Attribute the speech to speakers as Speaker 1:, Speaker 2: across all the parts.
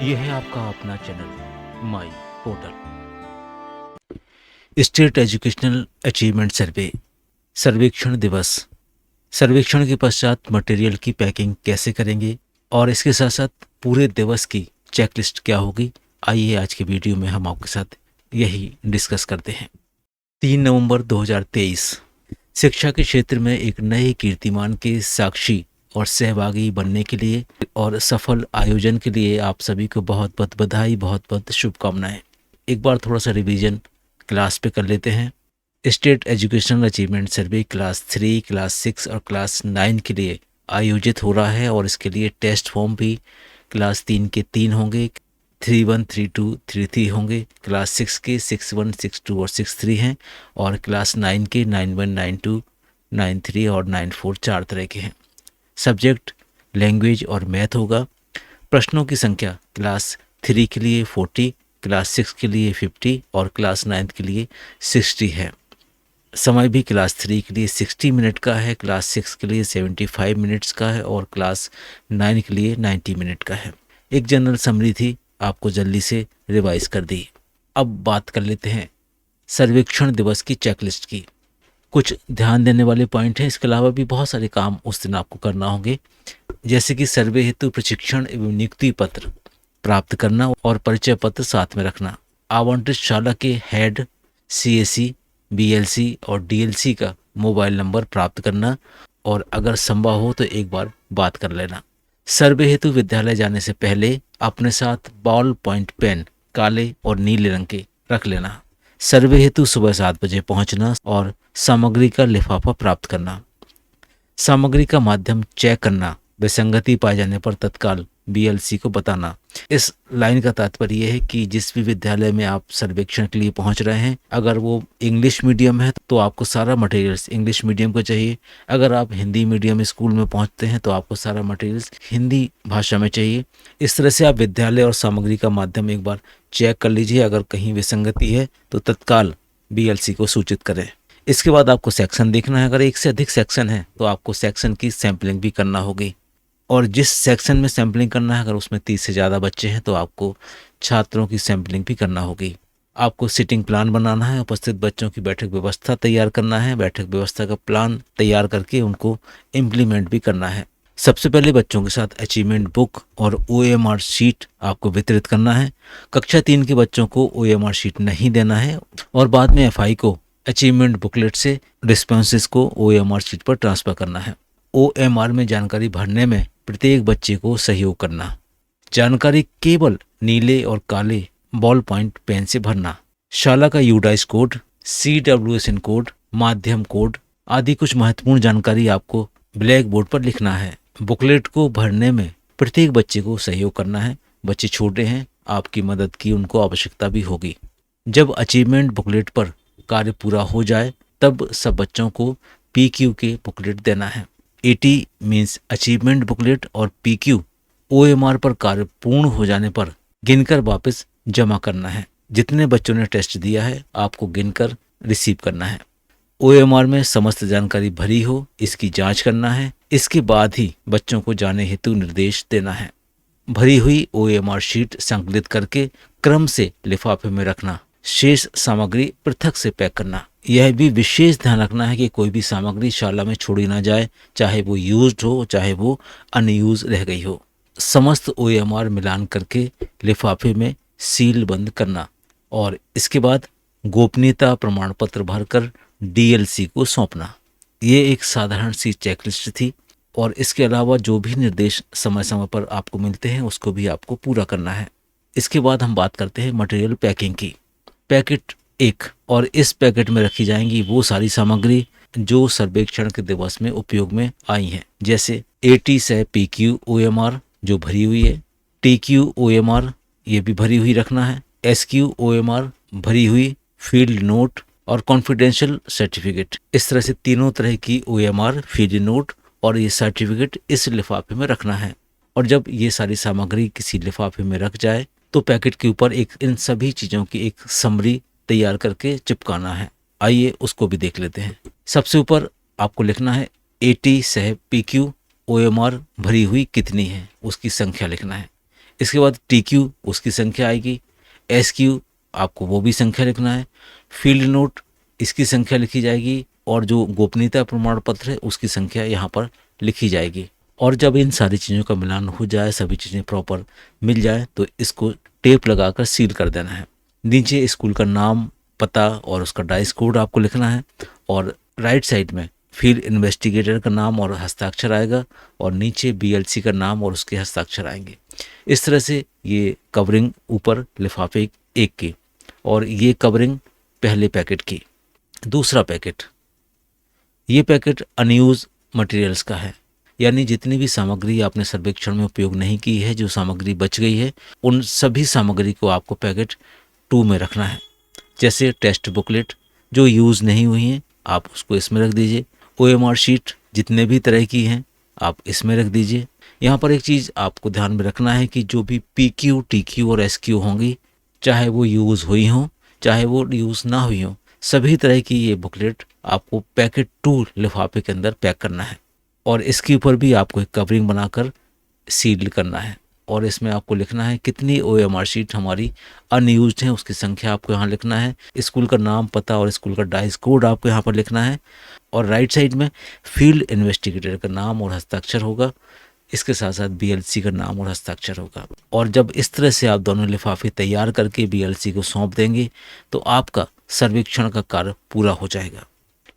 Speaker 1: यह है आपका अपना channel my portal. State educational achievement सर्वे सर्वेक्षण दिवस। सर्वेक्षण के पश्चात मटेरियल की पैकिंग कैसे करेंगे और इसके साथ साथ पूरे दिवस की चेकलिस्ट क्या होगी, आइए आज की वीडियो में हम आपके साथ यही डिस्कस करते हैं। 3 नवंबर 2023 शिक्षा के क्षेत्र में एक नए कीर्तिमान के साक्षी और सहभागी बनने के लिए और सफल आयोजन के लिए आप सभी को बहुत बहुत बधाई, बहुत बहुत शुभकामनाएं। एक बार थोड़ा सा रिवीजन क्लास पे कर लेते हैं। स्टेट एजुकेशनल अचीवमेंट सर्वे क्लास 3, क्लास 6 और क्लास 9 के लिए आयोजित हो रहा है और इसके लिए टेस्ट फॉर्म भी क्लास 3 के 3 होंगे, 3-1, 3-2, 3-3 होंगे। क्लास 6 के 6-1, 6-2 और 6-3 हैं और क्लास 9 के 9-1, 9-2, 9-3 और 9-4 4 तरह के हैं। सब्जेक्ट लैंग्वेज और मैथ होगा। प्रश्नों की संख्या क्लास 3 के लिए 40, क्लास 6 के लिए 50 और क्लास 9 के लिए 60 है। समय भी क्लास 3 के लिए 60 मिनट का है, क्लास 6 के लिए 75 मिनट्स का है और क्लास 9 के लिए 90 मिनट का है। एक जनरल समरी थी, आपको जल्दी से रिवाइज कर दी। अब बात कर लेते हैं सर्वेक्षण दिवस की चेकलिस्ट की। कुछ ध्यान देने वाले पॉइंट हैं, इसके अलावा भी बहुत सारे काम उस दिन आपको करना होंगे, जैसे कि सर्वे हेतु प्रशिक्षण एवं नियुक्ति पत्र प्राप्त करना और परिचय पत्र साथ में रखना। आवंटित शाला के हेड, सीएसी, बीएलसी और डीएलसी का मोबाइल नंबर प्राप्त करना और अगर संभव हो तो एक बार बात कर लेना। सर्वे हेतु विद्यालय जाने से पहले अपने साथ बॉल पॉइंट पेन काले और नीले रंग के रख लेना। सर्वे हेतु सुबह 7 बजे पहुंचना और सामग्री का लिफाफा प्राप्त करना। सामग्री का माध्यम चेक करना, विसंगति पाए जाने पर तत्काल बीएलसी को बताना। इस लाइन का तात्पर्य यह है कि जिस भी विद्यालय में आप सर्वेक्षण के लिए पहुंच रहे हैं, अगर वो इंग्लिश मीडियम है तो आपको सारा मटेरियल्स इंग्लिश मीडियम का चाहिए। अगर आप हिंदी मीडियम स्कूल में पहुंचते हैं तो आपको सारा मटेरियल्स हिंदी भाषा में चाहिए। इस तरह से आप विद्यालय और सामग्री का माध्यम एक बार चेक कर लीजिए। अगर कहीं विसंगति है तो तत्काल बीएलसी को सूचित करें। इसके बाद आपको सेक्शन देखना है। अगर एक से अधिक सेक्शन है तो आपको सेक्शन की सैंपलिंग भी करना होगी और जिस सेक्शन में सैंपलिंग करना है, अगर उसमें 30 से ज़्यादा बच्चे हैं तो आपको छात्रों की सैंपलिंग भी करना होगी। आपको सिटिंग प्लान बनाना है, उपस्थित बच्चों की बैठक व्यवस्था तैयार करना है, बैठक व्यवस्था का प्लान तैयार करके उनको इम्प्लीमेंट भी करना है। सबसे पहले बच्चों के साथ अचीवमेंट बुक और OMR शीट आपको वितरित करना है। कक्षा 3 के बच्चों को OMR शीट नहीं देना है और बाद में FI को अचीवमेंट बुकलेट से रिस्पॉन्सेस को OMR शीट पर ट्रांसफर करना है। OMR में जानकारी भरने में प्रत्येक बच्चे को सहयोग करना। जानकारी केवल नीले और काले बॉल पॉइंट पेन से भरना। शाला का यूडाइस कोड, CWSN कोड, माध्यम कोड आदि कुछ महत्वपूर्ण जानकारी आपको ब्लैक बोर्ड पर लिखना है। बुकलेट को भरने में प्रत्येक बच्चे को सहयोग करना है। बच्चे छोटे हैं, आपकी मदद की उनको आवश्यकता भी होगी। जब अचीवमेंट बुकलेट पर कार्य पूरा हो जाए तब सब बच्चों को PQ के बुकलेट देना है। AT मीन्स अचीवमेंट बुकलेट और PQ OMR पर कार्य पूर्ण हो जाने पर गिनकर वापस जमा करना है। जितने बच्चों ने टेस्ट दिया है आपको गिनकर रिसीव करना है। OMR में समस्त जानकारी भरी हो इसकी जांच करना है। इसके बाद ही बच्चों को जाने हेतु निर्देश देना है। भरी हुई OMR शीट संकलित करके क्रम से लिफाफे में रखना। शेष सामग्री पृथक से पैक करना। यह भी विशेष ध्यान रखना है कि कोई भी सामग्री शाला में छोड़ी ना जाए, चाहे वो यूज्ड हो चाहे वो अनयूज रह गई हो। समस्त OMR मिलान करके लिफाफे में सील बंद करना और इसके बाद गोपनीयता प्रमाण पत्र भरकर DLC को सौंपना। ये एक साधारण सी चेकलिस्ट थी और इसके अलावा जो भी निर्देश समय समय पर आपको मिलते हैं उसको भी आपको पूरा करना है। इसके बाद हम बात करते हैं मटेरियल पैकिंग की। पैकेट 1 और इस पैकेट में रखी जाएंगी वो सारी सामग्री जो सर्वेक्षण के दिवस में उपयोग में आई हैं, जैसे AT से PQ OMR जो भरी हुई है, TQ OMR ये भी भरी हुई रखना है, SQ OMR भरी हुई, फील्ड नोट और कॉन्फिडेंशियल सर्टिफिकेट। इस तरह से तीनों तरह की OMR, फील्ड नोट और ये सर्टिफिकेट इस लिफाफे में रखना है। और जब ये सारी सामग्री किसी लिफाफे में रख जाए तो पैकेट के ऊपर एक इन सभी चीज़ों की एक समरी तैयार करके चिपकाना है। आइए उसको भी देख लेते हैं। सबसे ऊपर आपको लिखना है AT से PQ OMR भरी हुई कितनी है, उसकी संख्या लिखना है। इसके बाद TQ उसकी संख्या आएगी, SQ आपको वो भी संख्या लिखना है, फील्ड नोट इसकी संख्या लिखी जाएगी और जो गोपनीयता प्रमाण पत्र है उसकी संख्या यहाँ पर लिखी जाएगी। और जब इन सारी चीज़ों का मिलान हो जाए, सभी चीज़ें प्रॉपर मिल जाए, तो इसको टेप लगाकर सील कर देना है। नीचे स्कूल का नाम, पता और उसका डाइस कोड आपको लिखना है और राइट साइड में फील्ड इन्वेस्टिगेटर का नाम और हस्ताक्षर आएगा और नीचे BLC का नाम और उसके हस्ताक्षर आएंगे। इस तरह से ये कवरिंग ऊपर लिफाफे एक की और ये कवरिंग पहले पैकेट की। दूसरा पैकेट, ये पैकेट अनयूज मटेरियल्स का है, यानी जितनी भी सामग्री आपने सर्वेक्षण में उपयोग नहीं की है, जो सामग्री बच गई है, उन सभी सामग्री को आपको पैकेट 2 में रखना है। जैसे टेस्ट बुकलेट जो यूज़ नहीं हुई हैं आप उसको इसमें रख दीजिए, OMR शीट जितने भी तरह की हैं आप इसमें रख दीजिए। यहाँ पर एक चीज़ आपको ध्यान में रखना है कि जो भी PQ, TQ और SQ होंगी, चाहे वो यूज़ हुई हों चाहे वो यूज़ ना हुई हों, सभी तरह की ये बुकलेट आपको पैकेट 2 लिफाफे के अंदर पैक करना है और इसके ऊपर भी आपको एक कवरिंग बनाकर सील करना है और इसमें आपको लिखना है कितनी OMR शीट हमारी अनयूज्ड है, उसकी संख्या आपको यहाँ लिखना है, स्कूल का नाम, पता और स्कूल का डाइस कोड आपको यहाँ पर लिखना है और राइट साइड में फील्ड इन्वेस्टिगेटर का नाम और हस्ताक्षर होगा, इसके साथ साथ BLC का नाम और हस्ताक्षर होगा। और जब इस तरह से आप दोनों लिफाफे तैयार करके BLC को सौंप देंगे तो आपका सर्वेक्षण का कार्य पूरा हो जाएगा।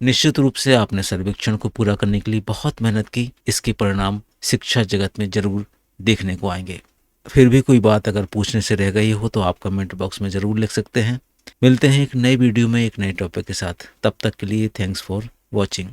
Speaker 1: निश्चित रूप से आपने सर्वेक्षण को पूरा करने के लिए बहुत मेहनत की, इसके परिणाम शिक्षा जगत में जरूर देखने को आएंगे। फिर भी कोई बात अगर पूछने से रह गई हो तो आप कमेंट बॉक्स में ज़रूर लिख सकते हैं। मिलते हैं एक नई वीडियो में एक नए टॉपिक के साथ, तब तक के लिए थैंक्स फॉर वॉचिंग।